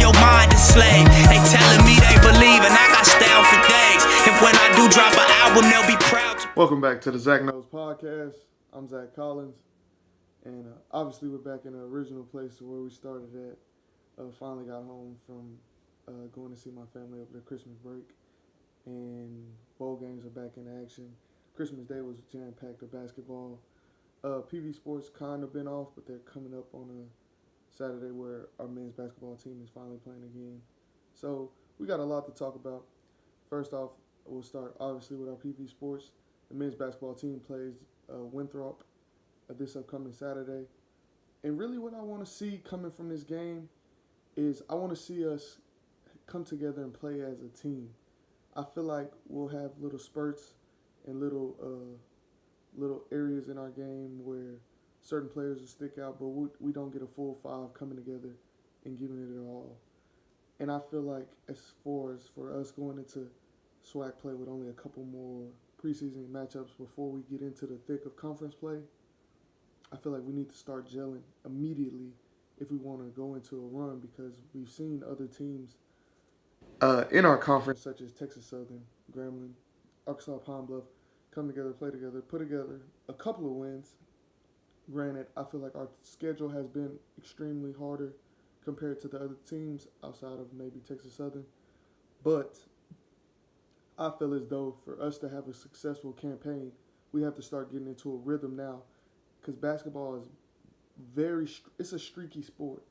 your mind a slave. They telling me they believe, and I got style for days. And when I do drop an album, they'll be proud to. Welcome back to the Zach Knows Podcast. I'm Zach Collins, and obviously we're back in the original place where we started at. Finally got home from going to see my family over the Christmas break, and bowl games are back in action. Christmas Day was jam-packed with basketball. PV Sports kind of been off, but they're coming up on a Saturday where our men's basketball team is finally playing again. So we got a lot to talk about. First off, we'll start obviously with our PV Sports. The men's basketball team plays Winthrop this upcoming Saturday. And really what I want to see coming from this game is I want to see us come together and play as a team. I feel like we'll have little spurts and little areas in our game where certain players will stick out, but we don't get a full five coming together and giving it all. And I feel like as far as for us going into SWAC play with only a couple more preseason matchups before we get into the thick of conference play, I feel like we need to start gelling immediately if we want to go into a run, because we've seen other teams in our conference, such as Texas Southern, Grambling, Arkansas Pine Bluff, come together, play together, put together a couple of wins. Granted, I feel like our schedule has been extremely harder compared to the other teams outside of maybe Texas Southern. But I feel as though for us to have a successful campaign, we have to start getting into a rhythm now, because basketball is it's a streaky sport.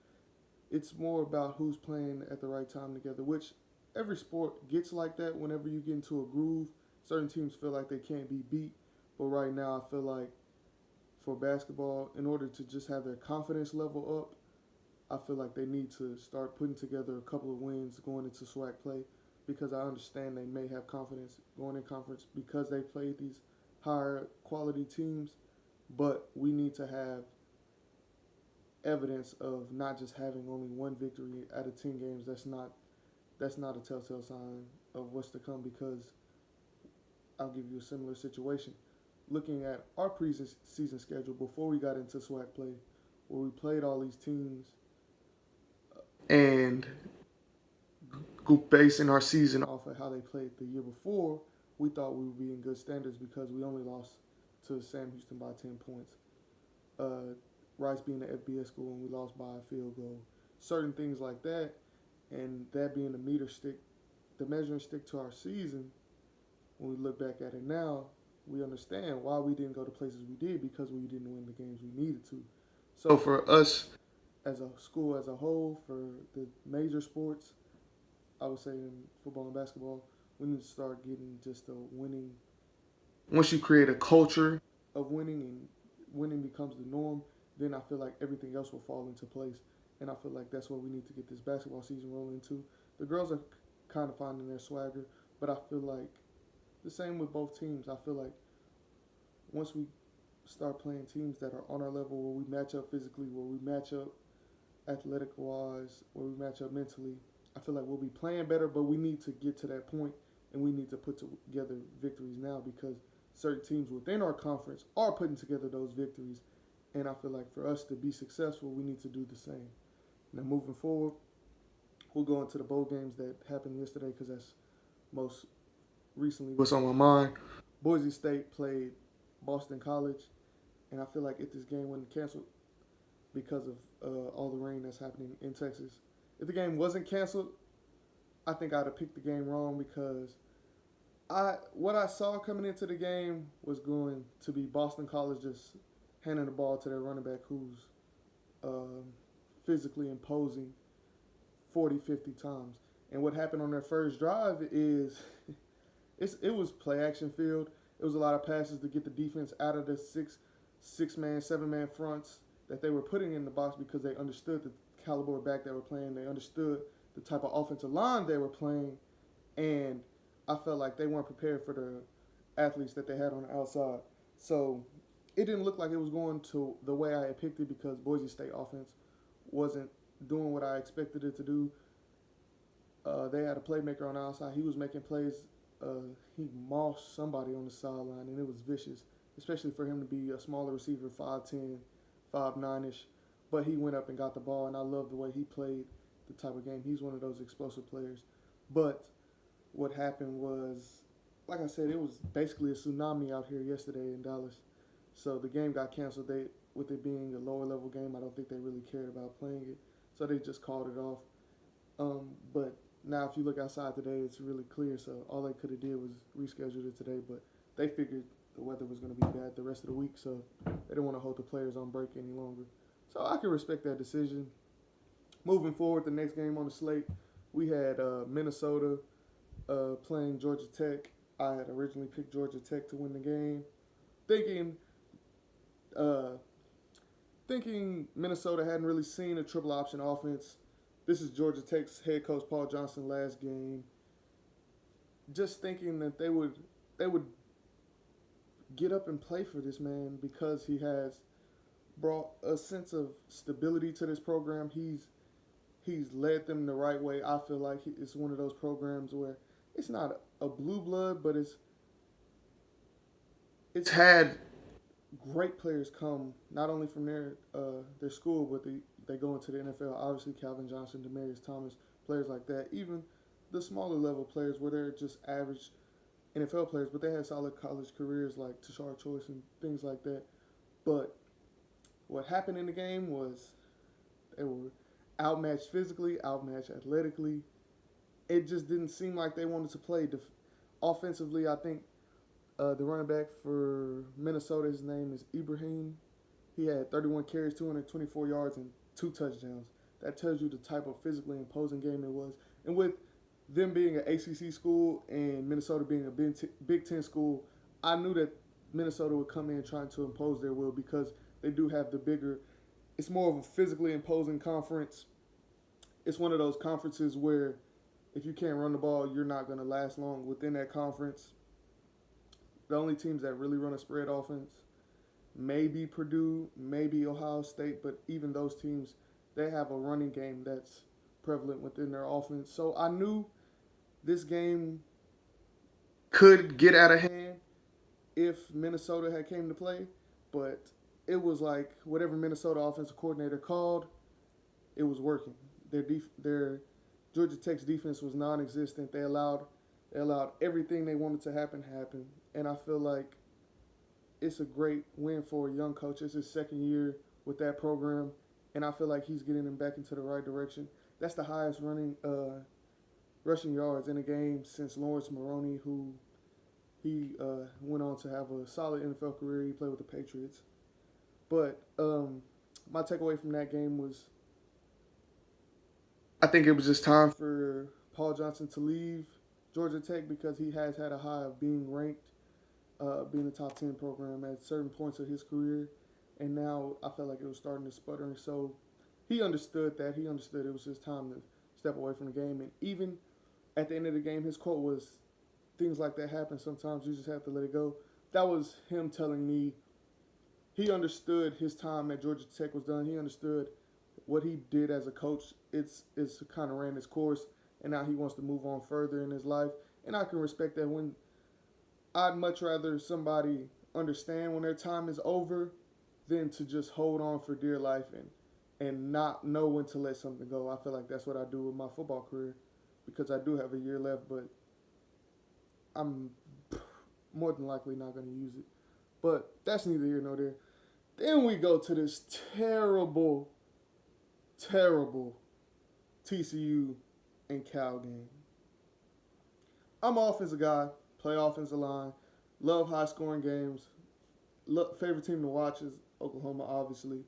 It's more about who's playing at the right time together, which every sport gets like that whenever you get into a groove. Certain teams feel like they can't be beat, but right now I feel like for basketball, in order to just have their confidence level up, I feel like they need to start putting together a couple of wins going into SWAC play, because I understand they may have confidence going in conference because they played these higher quality teams, but we need to have evidence of not just having only one victory out of 10 games. That's not a telltale sign of what's to come, because I'll give you a similar situation. Looking at our preseason schedule before we got into SWAC play, where we played all these teams and basing our season off of how they played the year before, we thought we would be in good standards because we only lost to Sam Houston by 10 points. Rice being an FBS school, and we lost by a field goal. Certain things like that, and that being the measuring stick to our season. When we look back at it now, we understand why we didn't go to places we did, because we didn't win the games we needed to. So for us as a school as a whole, for the major sports, I would say in football and basketball, we need to start getting just a winning. Once you create a culture of winning and winning becomes the norm, then I feel like everything else will fall into place. And I feel like that's what we need to get this basketball season rolling into. The girls are kind of finding their swagger, but I feel like the same with both teams. I feel like once we start playing teams that are on our level, where we match up physically, where we match up athletic-wise, where we match up mentally, I feel like we'll be playing better, but we need to get to that point, and we need to put together victories now, because certain teams within our conference are putting together those victories, and I feel like for us to be successful, we need to do the same. Now, moving forward, we'll go into the bowl games that happened yesterday, because that's most recently what's on my mind. Boise State played Boston College, and I feel like if this game wasn't canceled because of all the rain that's happening in Texas, if the game wasn't canceled, I think I'd have picked the game wrong, because what I saw coming into the game was going to be Boston College just handing the ball to their running back, who's physically imposing 40, 50 times. And what happened on their first drive is it was play action field. It was a lot of passes to get the defense out of the six-man, seven-man fronts that they were putting in the box, because they understood the caliber of back they were playing. They understood the type of offensive line they were playing. And I felt like they weren't prepared for the athletes that they had on the outside. So it didn't look like it was going to the way I had picked it, because Boise State offense wasn't doing what I expected it to do. They had a playmaker on the outside. He was making plays. He mossed somebody on the sideline, and it was vicious, especially for him to be a smaller receiver, 5'10", 5'9"-ish. But he went up and got the ball, and I loved the way he played. the type of game. He's one of those explosive players. But what happened was, like I said, it was basically a tsunami out here yesterday in Dallas. So the game got canceled. With it being a lower level game, I don't think they really cared about playing it. So they just called it off. But now if you look outside today, it's really clear. So all they could have did was reschedule it today. But they figured the weather was going to be bad the rest of the week, so they didn't want to hold the players on break any longer. So I can respect that decision. Moving forward, the next game on the slate, we had Minnesota playing Georgia Tech. I had originally picked Georgia Tech to win the game, thinking Minnesota hadn't really seen a triple option offense. This is Georgia Tech's head coach Paul Johnson last game. Just thinking that they would get up and play for this man because he has brought a sense of stability to this program. He's led them the right way. I feel like it's one of those programs where it's not a blue blood, but it's had great players come not only from their school, but they go into the NFL. Obviously, Calvin Johnson, Demaryius Thomas, players like that. Even the smaller level players where they're just average NFL players, but they had solid college careers like Tashard Choice and things like that. But what happened in the game was they were outmatched physically, outmatched athletically. It just didn't seem like they wanted to play. Offensively, I think the running back for Minnesota, his name is Ibrahim. He had 31 carries, 224 yards, and 2 touchdowns. That tells you the type of physically imposing game it was. And with them being an ACC school and Minnesota being a Big Ten school, I knew that Minnesota would come in trying to impose their will because they do have the bigger. It's more of a physically imposing conference. It's one of those conferences where if you can't run the ball, you're not going to last long within that conference. The only teams that really run a spread offense, maybe Purdue, maybe Ohio State, but even those teams, they have a running game that's prevalent within their offense. So I knew this game could get out of hand if Minnesota had came to play, but it was like whatever Minnesota offensive coordinator called, it was working. Their Georgia Tech's defense was non-existent. They allowed everything they wanted to happen, and I feel like it's a great win for a young coach. It's his second year with that program, and I feel like he's getting them back into the right direction. That's the highest rushing yards in a game since Lawrence Maroney, who he went on to have a solid NFL career. He played with the Patriots. But my takeaway from that game was I think it was just time for Paul Johnson to leave Georgia Tech because he has had a high of being ranked, being a top 10 program at certain points of his career. And now I felt like it was starting to sputter. And so he understood that. He understood it was his time to step away from the game. And even at the end of the game, his quote was, "Things like that happen sometimes. You just have to let it go." That was him telling me he understood his time at Georgia Tech was done. He understood what he did as a coach. It's kind of ran its course, and now he wants to move on further in his life. And I can respect that. When I'd much rather somebody understand when their time is over than to just hold on for dear life and not know when to let something go. I feel like that's what I do with my football career because I do have a year left, but I'm more than likely not going to use it. But that's neither here nor there. Then we go to this terrible TCU and Cal game. I'm an offensive guy, play offensive line, love high-scoring games. Favorite team to watch is Oklahoma, obviously.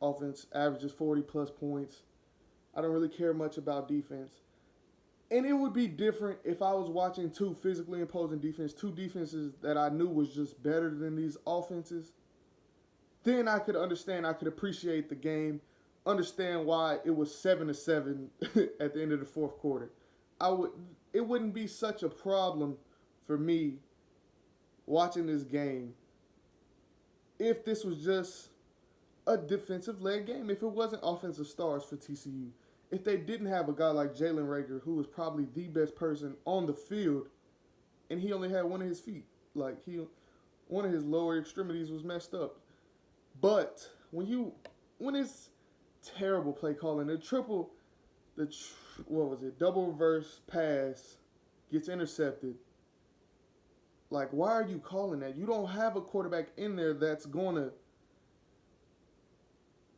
Offense averages 40-plus points. I don't really care much about defense. And it would be different if I was watching two physically imposing two defenses that I knew was just better than these offenses. Then I could understand, I could appreciate the game, understand why it was 7-7 at the end of the fourth quarter. It wouldn't be such a problem for me watching this game if this was just a defensive-led game, if it wasn't offensive stars for TCU. If they didn't have a guy like Jalen Reagor, who was probably the best person on the field, and he only had one of his feet. One of his lower extremities was messed up. But when it's terrible play calling, double reverse pass gets intercepted. Like, why are you calling that? You don't have a quarterback in there that's going to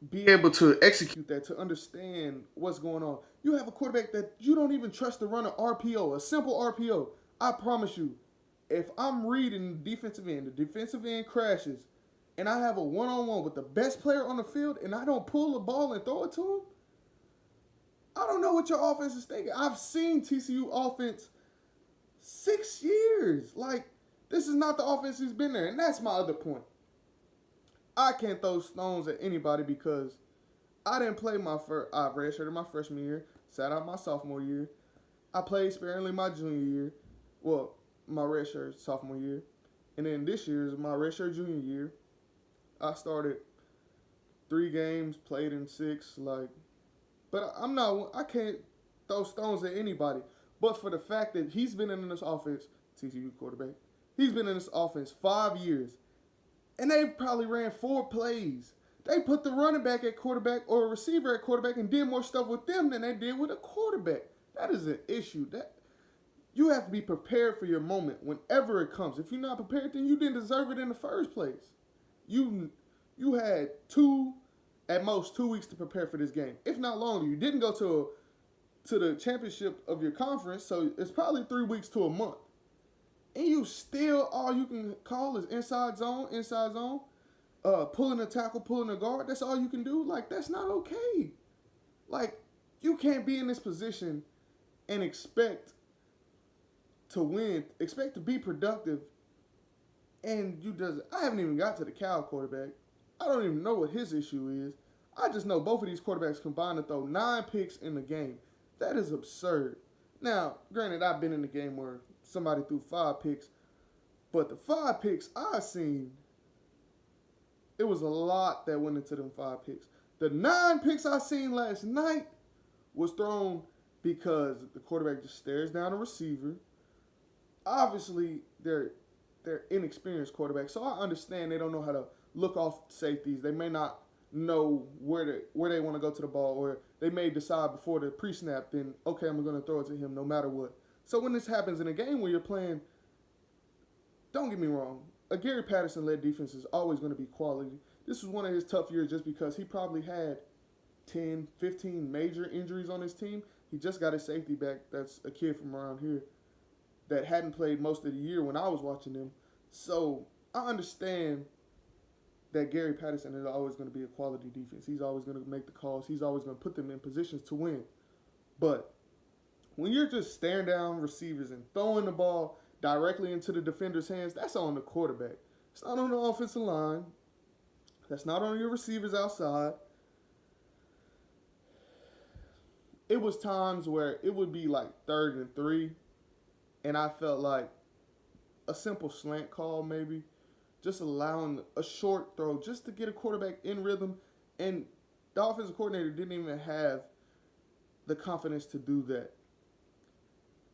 be able to execute that, to understand what's going on. You have a quarterback that you don't even trust to run an RPO, a simple RPO. I promise you, if I'm reading the defensive end crashes, and I have a one-on-one with the best player on the field, and I don't pull the ball and throw it to him, I don't know what your offense is thinking. I've seen TCU offense 6 years. Like, this is not the offense who's been there. And that's my other point. I can't throw stones at anybody because I didn't play I redshirted my freshman year, sat out my sophomore year. I played sparingly my junior year. Well, my redshirt sophomore year. And then this year is my redshirt junior year. I started 3 games, played in 6, but I can't throw stones at anybody. But for the fact that he's been in this offense, TCU quarterback, he's been in this offense 5 years. And they probably ran 4 plays. They put the running back at quarterback or a receiver at quarterback and did more stuff with them than they did with a quarterback. That is an issue. That you have to be prepared for your moment whenever it comes. If you're not prepared, then you didn't deserve it in the first place. You had at most 2 weeks to prepare for this game, if not longer. You didn't go to the championship of your conference, so it's probably 3 weeks to a month. And you still, all you can call is inside zone, pulling a tackle, pulling a guard. That's all you can do? Like, that's not okay. Like, you can't be in this position and expect to win, expect to be productive, and I haven't even got to the Cal quarterback. I don't even know what his issue is. I just know both of these quarterbacks combined to throw 9 picks in the game. That is absurd. Now, granted, I've been in the game where somebody threw 5 picks, but the 5 picks I seen, it was a lot that went into them 5 picks. The 9 picks I seen last night was thrown because the quarterback just stares down a receiver. Obviously, they're inexperienced quarterbacks, so I understand they don't know how to look off safeties. They may not know where they want to go to the ball, or they may decide before the pre-snap, then, okay, I'm going to throw it to him no matter what. So when this happens in a game where you're playing, don't get me wrong, a Gary Patterson-led defense is always going to be quality. This was one of his tough years just because he probably had 10, 15 major injuries on his team. He just got his safety back. That's a kid from around here that hadn't played most of the year when I was watching him. So I understand that Gary Patterson is always going to be a quality defense. He's always going to make the calls. He's always going to put them in positions to win. But when you're just staring down receivers and throwing the ball directly into the defender's hands, that's on the quarterback. It's not on the offensive line. That's not on your receivers outside. It was times where it would be like 3rd and 3, and I felt like a simple slant call maybe, just allowing a short throw just to get a quarterback in rhythm, and the offensive coordinator didn't even have the confidence to do that.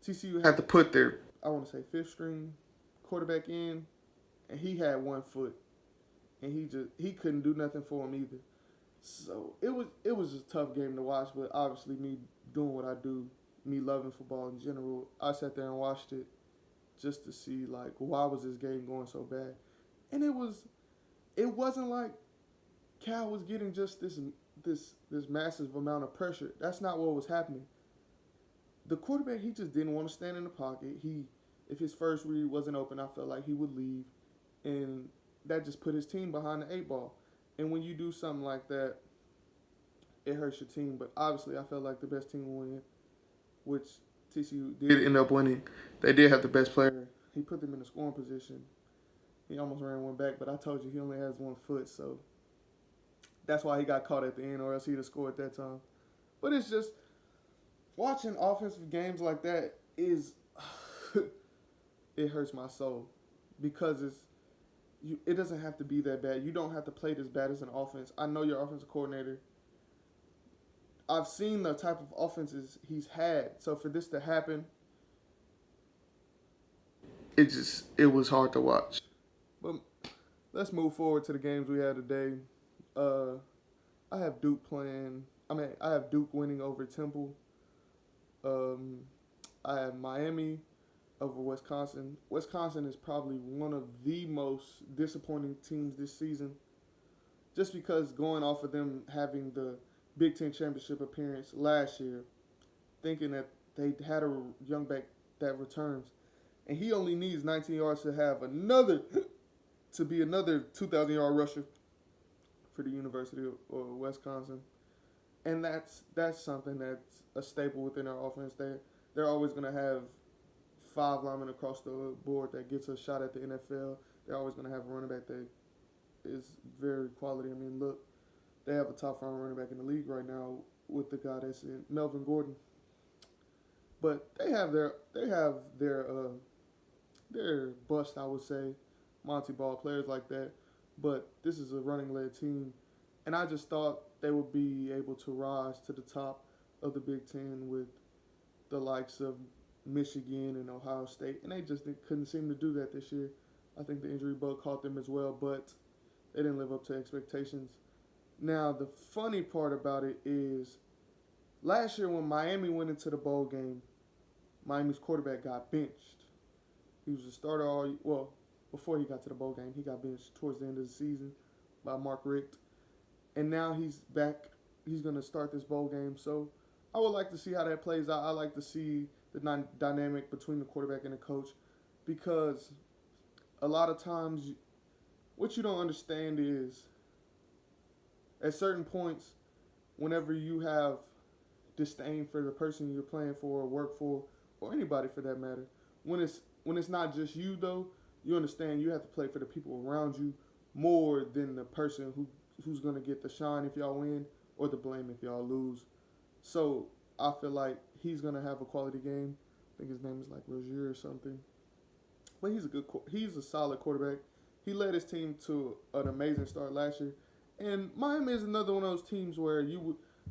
TCU had to put their, 5th string quarterback in, and he had 1 foot, and he couldn't do nothing for him either. So it was a tough game to watch, but obviously me doing what I do, me loving football in general, I sat there and watched it just to see, like, why was this game going so bad? And it wasn't like Cal was getting just this massive amount of pressure. That's not what was happening. The quarterback, he just didn't want to stand in the pocket. If his first read wasn't open, I felt like he would leave, and that just put his team behind the 8 ball. And when you do something like that, it hurts your team. But obviously, I felt like the best team will win, which TCU did end up winning. They did have the best player. He put them in the scoring position. He almost ran one back, but I told you he only has 1 foot, so that's why he got caught at the end, or else he'd have scored that time. But it's just, watching offensive games like that is, it hurts my soul, because it doesn't have to be that bad. You don't have to play this bad as an offense. I know your offensive coordinator. I've seen the type of offenses he's had. So for this to happen, it was hard to watch. But let's move forward to the games we had today. I have Duke winning over Temple. I have Miami over Wisconsin. Wisconsin is probably one of the most disappointing teams this season, just because going off of them having the Big Ten championship appearance last year, thinking that they had a young back that returns, and he only needs 19 yards to have another to be another 2,000-yard rusher for the University of Wisconsin, and that's something that's a staple within our offense. They're always going to have 5 linemen across the board that gets a shot at the NFL. They're always going to have a running back that is very quality. I mean, look, they have a top 5 running back in the league right now with the guy that's in Melvin Gordon. But they have their bust, I would say, Monty Ball players like that. But this is a running-led team, and I just thought they would be able to rise to the top of the Big Ten with the likes of Michigan and Ohio State, and they just couldn't seem to do that this year. I think the injury bug caught them as well, but they didn't live up to expectations. Now, the funny part about it is last year when Miami went into the bowl game, Miami's quarterback got benched. He was a starter before he got to the bowl game. He got benched towards the end of the season by Mark Richt. And now he's back. He's going to start this bowl game. So I would like to see how that plays out. I like to see the dynamic between the quarterback and the coach, because a lot of times what you don't understand is at certain points, whenever you have disdain for the person you're playing for or work for, or anybody for that matter, when it's not just you though, you understand you have to play for the people around you more than the person who's going to get the shine if y'all win or the blame if y'all lose. So I feel like he's going to have a quality game. I think his name is like Rozier or something. But he's a solid quarterback. He led his team to an amazing start last year. And Miami is another one of those teams where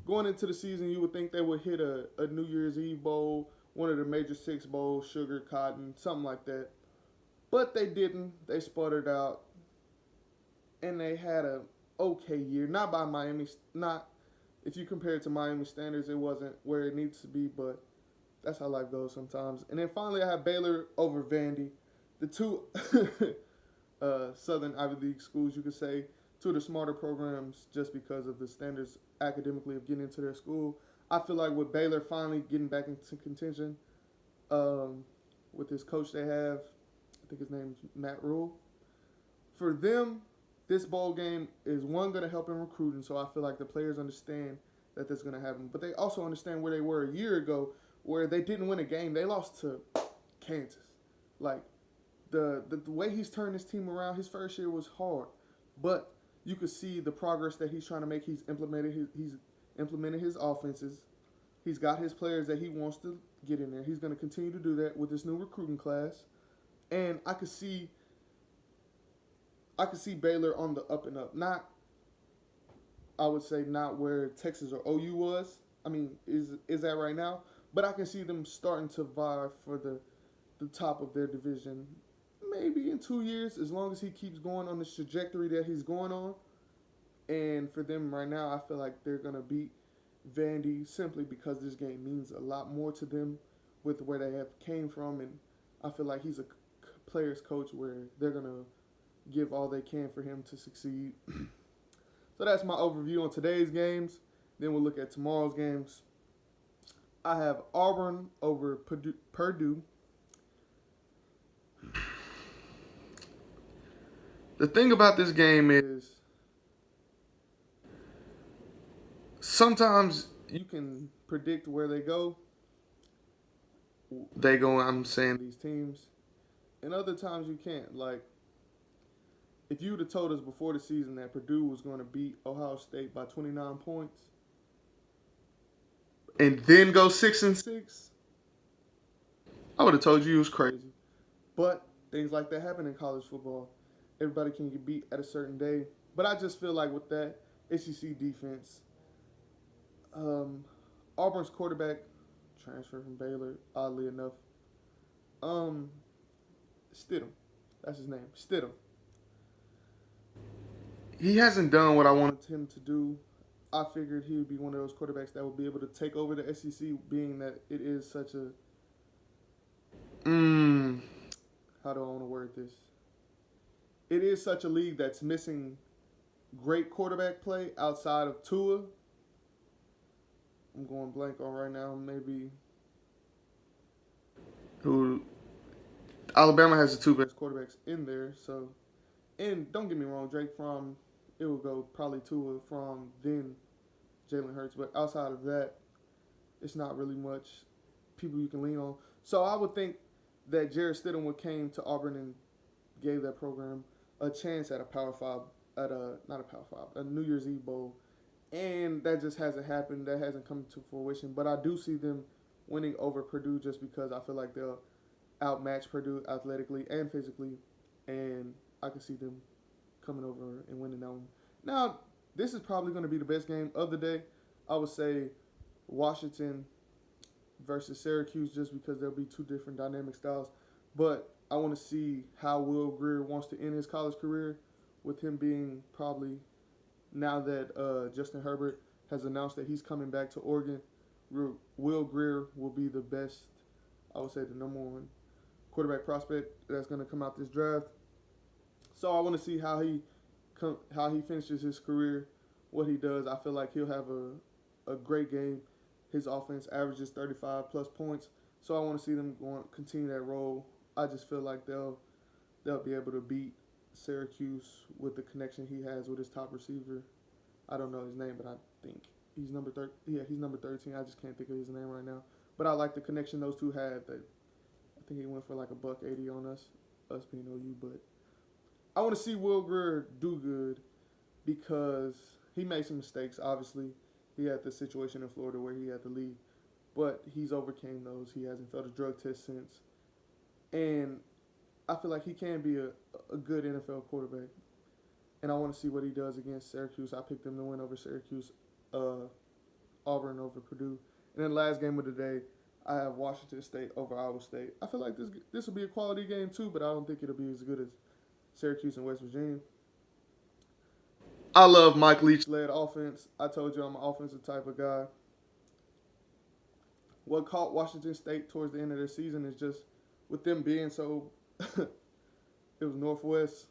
going into the season, you would think they would hit a New Year's Eve bowl, one of the major 6 bowls, Sugar, Cotton, something like that. But they didn't. They sputtered out. And they had a okay year. Not by Miami. If you compare it to Miami standards, it wasn't where it needs to be, but that's how life goes sometimes. And then finally, I have Baylor over Vandy. The two Southern Ivy League schools, you could say, 2 of the smarter programs just because of the standards academically of getting into their school. I feel like with Baylor finally getting back into contention with this coach they have, I think his name's Matt Rule. For them, this bowl game is going to help in recruiting, so I feel like the players understand that that's going to happen. But they also understand where they were a year ago, where they didn't win a game. They lost to Kansas. Like, the way he's turned his team around, his first year was hard. But you could see the progress that he's trying to make. He's implemented his offenses. He's got his players that he wants to get in there. He's going to continue to do that with this new recruiting class. And I could see Baylor on the up and up. I would say not where Texas or OU was. I mean, is that right now? But I can see them starting to vie for the top of their division maybe in 2 years, as long as he keeps going on this trajectory that he's going on. And for them right now, I feel like they're going to beat Vandy simply because this game means a lot more to them with where they have came from. And I feel like he's a player's coach where they're going to give all they can for him to succeed. So that's my overview on today's games. Then we'll look at tomorrow's games. I have Auburn over Purdue. The thing about this game is sometimes you can predict where they go. I'm saying these teams. And other times you can't. Like, if you would have told us before the season that Purdue was going to beat Ohio State by 29 points and then go 6-6, I would have told you it was crazy. But things like that happen in college football. Everybody can get beat at a certain day. But I just feel like with that SEC defense, Auburn's quarterback transferred from Baylor, oddly enough. Stidham. That's his name. Stidham. He hasn't done what I wanted him to do I figured he would be one of those quarterbacks that would be able to take over the SEC, being that it is such a how do I want to word this? It is such a league that's missing great quarterback play outside of Tua. I'm going blank on right now. Maybe who Alabama has the two best quarterbacks in there. So, and don't get me wrong, Drake From it will go probably Tua from then Jalen Hurts, but outside of that, it's not really much people you can lean on. So I would think that Jarrett Stidham came to Auburn and gave that program a chance at a Power Five, at a not a Power Five, a New Year's Eve bowl, and that just hasn't happened. That hasn't come to fruition. But I do see them winning over Purdue just because I feel like they'll outmatch Purdue athletically and physically, and I can see them coming over and winning that one. Now, this is probably going to be the best game of the day. I would say Washington versus Syracuse just because there'll be two different dynamic styles. But I want to see how Will Grier wants to end his college career with him being probably, now that Justin Herbert has announced that he's coming back to Oregon, Will Grier will be the best, I would say the number one quarterback prospect that's going to come out this draft. So I want to see how he finishes his career, what he does. I feel like he'll have a great game. His offense averages 35 plus points, so I want to see them continue that role. I just feel like they'll be able to beat Syracuse with the connection he has with his top receiver. I don't know his name, but I think he's number 13. Yeah, he's number 13. I just can't think of his name right now. But I like the connection those two had. That I think he went for like $180 on us being OU. But I want to see Will Grier do good because he made some mistakes. Obviously, he had the situation in Florida where he had to leave, but he's overcame those. He hasn't failed a drug test since, and I feel like he can be a good NFL quarterback. And I want to see what he does against Syracuse. I picked them to win over Syracuse, Auburn over Purdue. And then last game of the day, I have Washington State over Iowa State. I feel like this will be a quality game too, but I don't think it'll be as good as Syracuse and West Virginia. I love Mike Leach-led offense. I told you I'm an offensive type of guy. What caught Washington State towards the end of their season is just with them being so it was Northwest.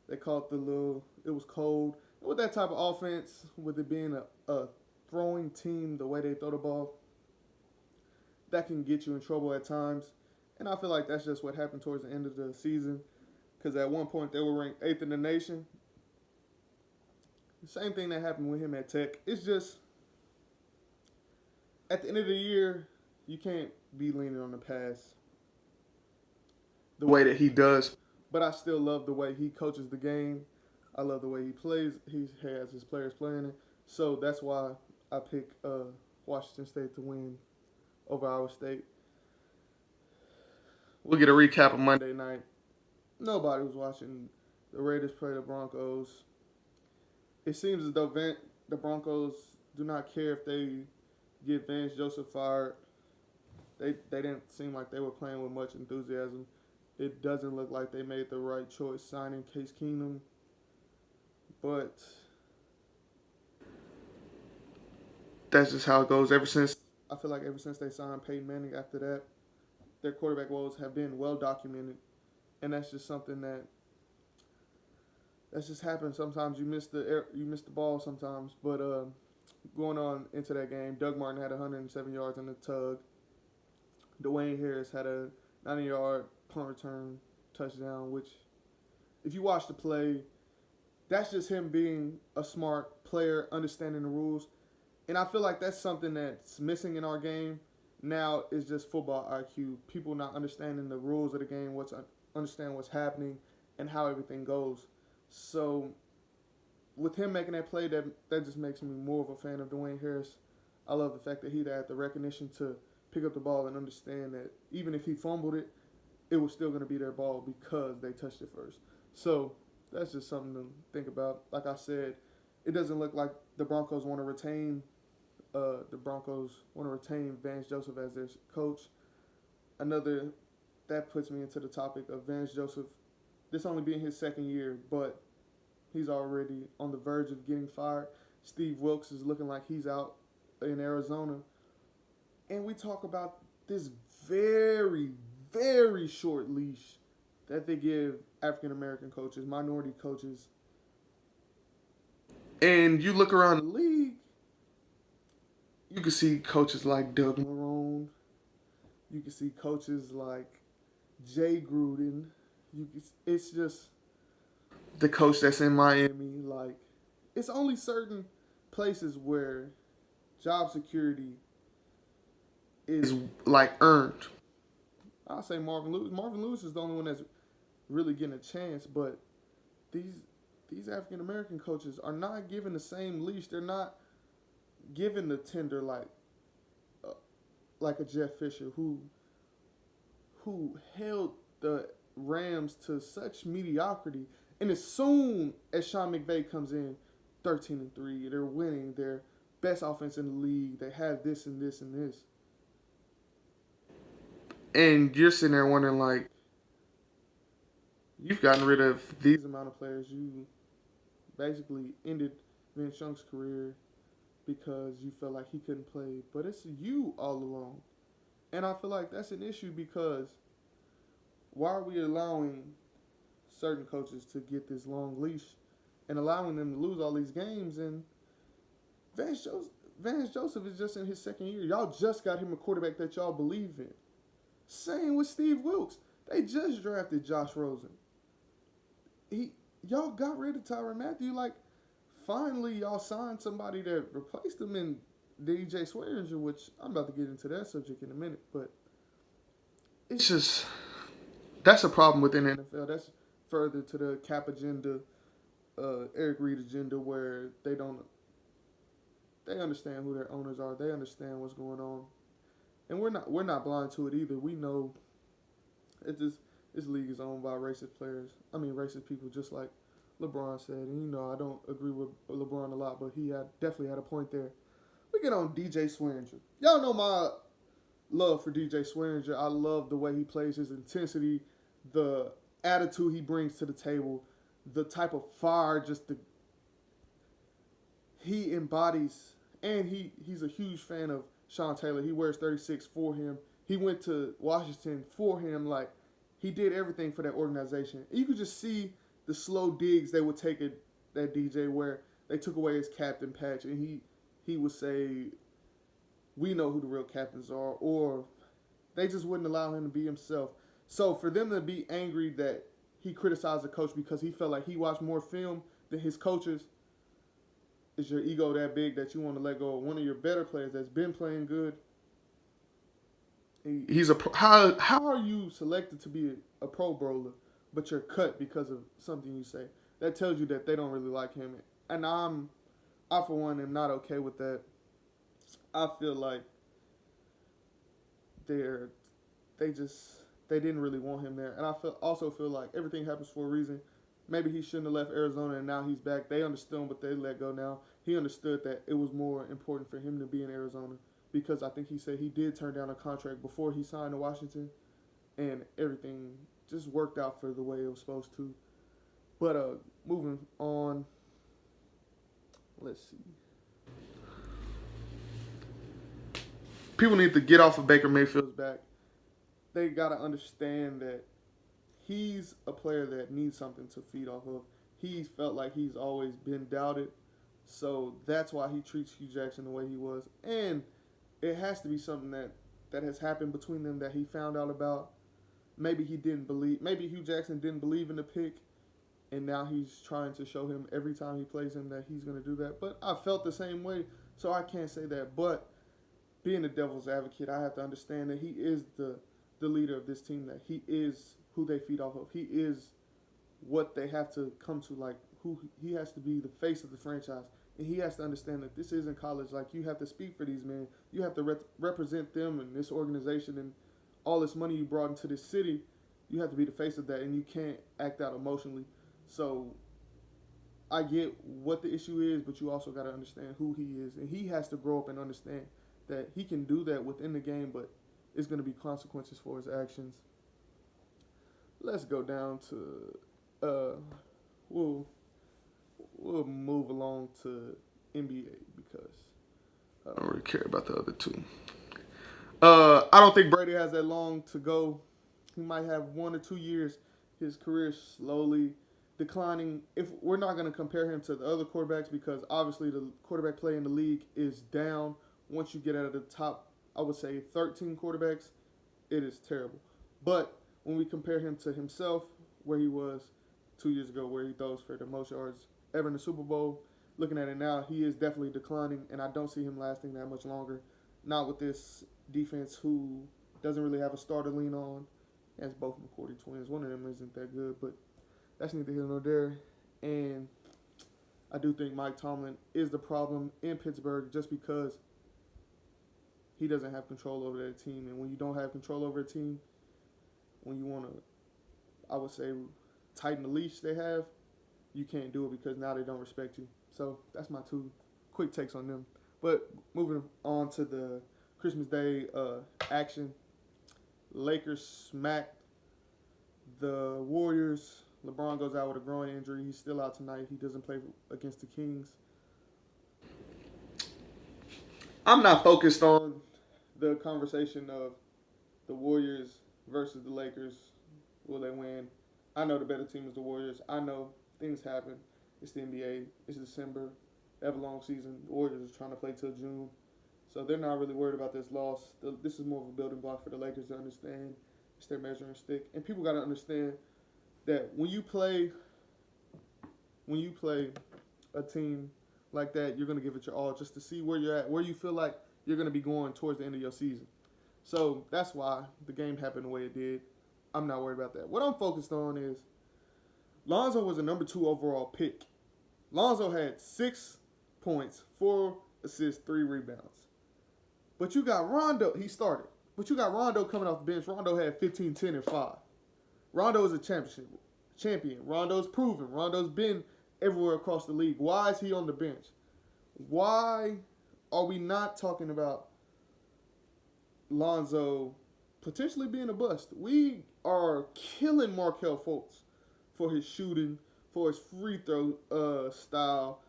They caught it was cold. And with that type of offense, with it being a throwing team, the way they throw the ball, that can get you in trouble at times. And I feel like that's just what happened towards the end of the season. Because at one point they were ranked 8th in the nation. The same thing that happened with him at Tech. It's just, at the end of the year, you can't be leaning on the past the way that he does. But I still love the way he coaches the game. I love the way he plays. He has his players playing it. So that's why I pick Washington State to win over Iowa State. We'll get a recap of Monday night. Nobody was watching the Raiders play the Broncos. It seems as though the Broncos do not care if they get Vance Joseph fired. They didn't seem like they were playing with much enthusiasm. It doesn't look like they made the right choice signing Case Keenum. But that's just how it goes. I feel like ever since they signed Peyton Manning after that, their quarterback woes have been well documented. And that's just something that's just happened. Sometimes you miss the ball sometimes. But going on into that game, Doug Martin had 107 yards on the tug. Dwayne Harris had a 90-yard punt return touchdown, which, if you watch the play, that's just him being a smart player, understanding the rules. And I feel like that's something that's missing in our game now is just football IQ. People not understanding the rules of the game, understand what's happening, and how everything goes. So with him making that play, that just makes me more of a fan of Dwayne Harris. I love the fact that he had the recognition to pick up the ball and understand that even if he fumbled it, it was still going to be their ball because they touched it first. So that's just something to think about. Like I said, it doesn't look like the Broncos want to retain Vance Joseph as their coach. That puts me into the topic of Vance Joseph. This only being his second year, but he's already on the verge of getting fired. Steve Wilkes is looking like he's out in Arizona. And we talk about this very, very short leash that they give African American coaches, minority coaches. And you look around the league, you can see coaches like Doug Marrone. You can see coaches like Jay Gruden. It's just the coach that's in Miami. Like, it's only certain places where job security is like earned. I'll say Marvin Lewis. Marvin Lewis is the only one that's really getting a chance, but these African American coaches are not given the same leash. They're not given the tender like a Jeff Fisher who held the Rams to such mediocrity. And as soon as Sean McVay comes in, 13-3, they're winning. They're best offense in the league. They have this and this and this. And you're sitting there wondering, like, you've gotten rid of these amount of players. You basically ended Vince Young's career because you felt like he couldn't play. But it's you all along. And I feel like that's an issue because why are we allowing certain coaches to get this long leash and allowing them to lose all these games? And Vance Joseph is just in his second year. Y'all just got him a quarterback that y'all believe in. Same with Steve Wilkes. They just drafted Josh Rosen. Y'all got rid of Tyrann Mathieu. Like, finally, y'all signed somebody that replaced him in DJ Swearinger, which I'm about to get into that subject in a minute. But it's just, that's a problem within the NFL. That's further to the cap agenda, Eric Reid agenda, where they understand who their owners are. They understand what's going on. And we're not blind to it either. We know this league is owned by racist people, just like LeBron said. And I don't agree with LeBron a lot, but he definitely had a point there. We get on DJ Swearinger. Y'all know my love for DJ Swearinger. I love the way he plays, his intensity, the attitude he brings to the table, the type of fire he embodies. And he's a huge fan of Sean Taylor. He wears 36 for him. He went to Washington for him. Like, he did everything for that organization. And you could just see the slow digs they would take at that DJ where they took away his captain patch and he would say, we know who the real captains are, or they just wouldn't allow him to be himself. So for them to be angry that he criticized the coach because he felt like he watched more film than his coaches, is your ego that big that you want to let go of one of your better players that's been playing good? How are you selected to be a Pro Bowler, but you're cut because of something you say? That tells you that they don't really like him. And I for one am not okay with that. I feel like they didn't really want him there. And I also feel like everything happens for a reason. Maybe he shouldn't have left Arizona and now he's back. They understood him, but they let go now. He understood that it was more important for him to be in Arizona because I think he said he did turn down a contract before he signed to Washington, and everything just worked out for the way it was supposed to. But moving on, let's see. People need to get off of Baker Mayfield's back. They got to understand that he's a player that needs something to feed off of. He's felt like he's always been doubted. So that's why he treats Hugh Jackson the way he was. And it has to be something that has happened between them that he found out about. Maybe Hugh Jackson didn't believe in the pick, and now he's trying to show him every time he plays him that he's going to do that. But I felt the same way, so I can't say that. But being a devil's advocate, I have to understand that he is the leader of this team, that he is who they feed off of. He is what they have to come to, like who he has to be the face of the franchise. And he has to understand that this isn't college. Like, you have to speak for these men. You have to represent them and this organization and all this money you brought into this city. You have to be the face of that, and you can't act out emotionally. So I get what the issue is, but you also got to understand who he is. And he has to grow up and understand that he can do that within the game, but it's going to be consequences for his actions. Let's go down to we'll move along to NBA because I don't really care about the other two. I don't think Brady has that long to go. He might have 1 or 2 years. His career is slowly declining. If we're not going to compare him to the other quarterbacks, because obviously the quarterback play in the league is down. Once you get out of the top, I would say 13 quarterbacks, it is terrible. But when we compare him to himself, where he was 2 years ago, where he throws for the most yards ever in the Super Bowl, looking at it now, he is definitely declining, and I don't see him lasting that much longer. Not with this defense who doesn't really have a star to lean on. As both McCourty twins. One of them isn't that good, but that's neither here nor there. And I do think Mike Tomlin is the problem in Pittsburgh just because he doesn't have control over that team. And when you don't have control over a team, when you want to, I would say, tighten the leash they have, you can't do it because now they don't respect you. So that's my 2 quick takes on them. But moving on to the Christmas Day action. Lakers smacked the Warriors. LeBron goes out with a groin injury. He's still out tonight. He doesn't play against the Kings. I'm not focused on the conversation of the Warriors versus the Lakers. Will they win? I know the better team is the Warriors. I know things happen. It's the NBA. It's December. They have a long season. The Warriors are trying to play till June. So they're not really worried about this loss. This is more of a building block for the Lakers to understand. It's their measuring stick. And people got to understand that when you play a team like that, you're going to give it your all just to see where you're at, where you feel like you're going to be going towards the end of your season. So that's why the game happened the way it did. I'm not worried about that. What I'm focused on is Lonzo was a number 2 overall pick. Lonzo had 6 points, 4 assists, 3 rebounds. But you got Rondo. He started. But you got Rondo coming off the bench. Rondo had 15, 10, and 5. Rondo is a champion. Rondo's proven. Rondo's been everywhere across the league. Why is he on the bench? Why are we not talking about Lonzo potentially being a bust? We are killing Markelle Fultz for his shooting, for his free throw style.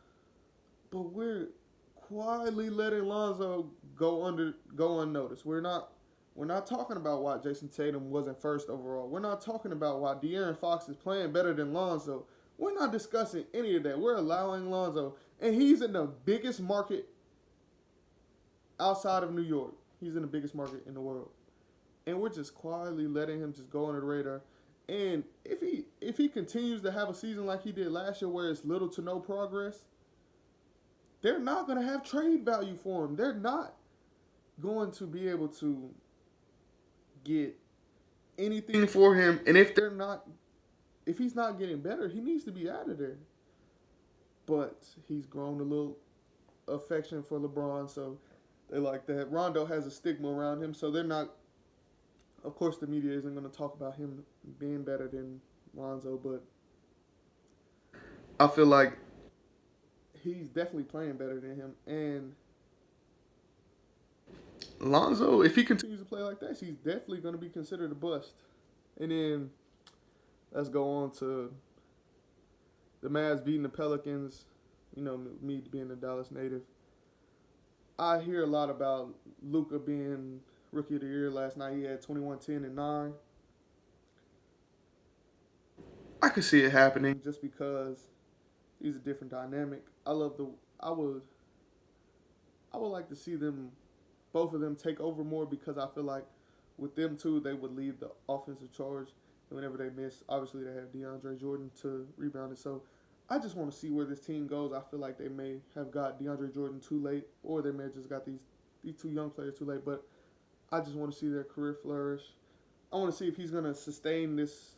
But we're quietly letting Lonzo go unnoticed. We're not talking about why Jason Tatum wasn't first overall. We're not talking about why De'Aaron Fox is playing better than Lonzo. We're not discussing any of that. We're allowing Lonzo, and he's in the biggest market outside of New York. He's in the biggest market in the world, and we're just quietly letting him just go under the radar. And if he continues to have a season like he did last year, where it's little to no progress, they're not going to have trade value for him. They're not going to be able to get anything for him. And if he's not getting better, he needs to be out of there. But he's grown a little affection for LeBron, so they like that. Rondo has a stigma around him, so they're not. Of course, the media isn't going to talk about him being better than Lonzo, but I feel like he's definitely playing better than him. And Lonzo, if he continues to play like that, he's definitely going to be considered a bust. And then let's go on to the Mavs beating the Pelicans. You know, me being a Dallas native. I hear a lot about Luka being Rookie of the Year last night. He had 21, 10, and 9. I could see it happening just because he's a different dynamic. I would like to see both of them take over more, because I feel like with them two, they would lead the offensive charge. And whenever they miss, obviously they have DeAndre Jordan to rebound it. So I just want to see where this team goes. I feel like they may have got DeAndre Jordan too late, or they may have just got these two young players too late. But I just want to see their career flourish. I want to see if he's going to sustain this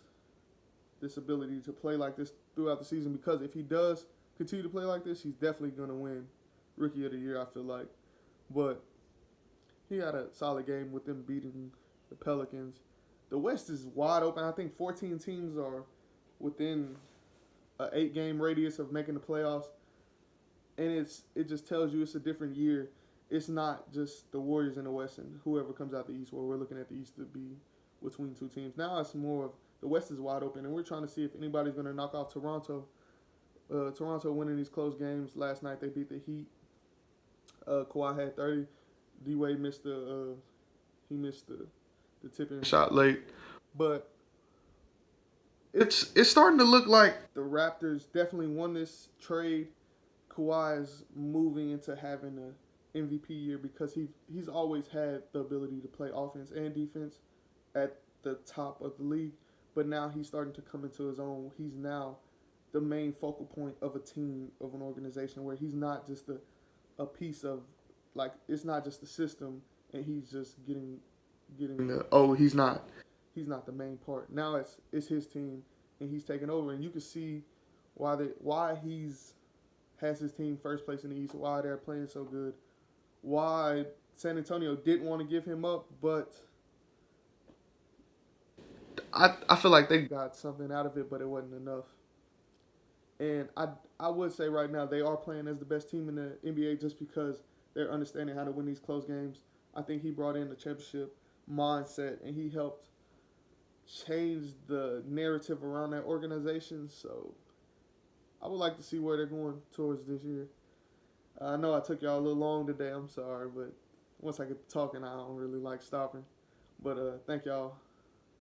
ability to play like this throughout the season, because if he does continue to play like this, he's definitely going to win Rookie of the Year, I feel like. But he had a solid game with them beating the Pelicans. The West is wide open. I think 14 teams are within an 8-game radius of making the playoffs. And it just tells you it's a different year. It's not just the Warriors in the West and whoever comes out the East, where we're looking at the East to be between two teams. Now it's more of the West is wide open, and we're trying to see if anybody's going to knock off Toronto. Toronto winning these close games. Last night they beat the Heat Kawhi had 30. D-Wade missed the tipping shot late, but it's starting to look like the Raptors definitely won this trade. Kawhi is moving into having an MVP year because he's always had the ability to play offense and defense at the top of the league, but now he's starting to come into his own. He's now the main focal point of a team, of an organization, where he's not just a piece of, like, it's not just the system and he's just getting he's not the main part. Now it's his team and he's taking over, and you can see why he's has his team first place in the East, why they're playing so good, why San Antonio didn't want to give him up, but I feel like they got something out of it, but it wasn't enough. And I would say right now they are playing as the best team in the NBA just because they're understanding how to win these close games. I think he brought in the championship mindset and he helped change the narrative around that organization. So I would like to see where they're going towards this year. I know I took y'all a little long today. I'm sorry, but once I get to talking, I don't really like stopping. But thank y'all